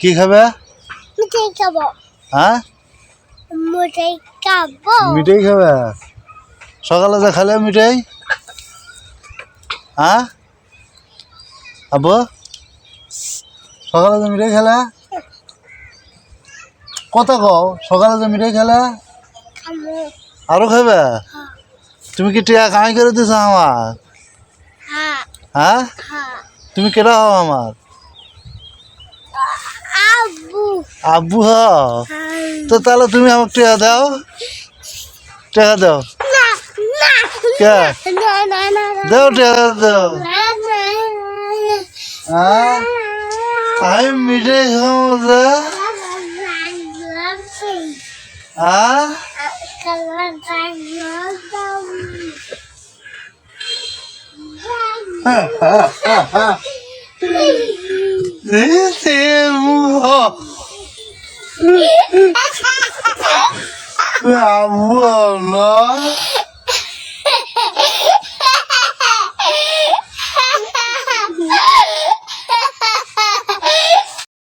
কি খাবে? মিঠাই খাবো। হ্যাঁ, মিঠাই খাবো। মিঠাই খাবে? সকালে যা খালে মিঠাই? হ্যাঁ আব্বু, সকালে যে মিঠাই খেলা কথা কও, সকালে যে মিঠাই খেলা খাবো। আরো খাবে? হ্যাঁ তুমি কি টিয়া কামাই করে দিছো আমার? হ্যাঁ হ্যাঁ, হ্যাঁ। তুমি কেটা হও আমার? আব্বু। আব্বু হও? হ্যাঁ। তো তাহলে তুমি আমাকে টিয়া দাও, টিয়া দাও। না না কে? না না না দাও টিয়া দাও। না না হ্যাঁ, আমি মিঠাই খাবো যে। হ্যাঁ, আব্বু না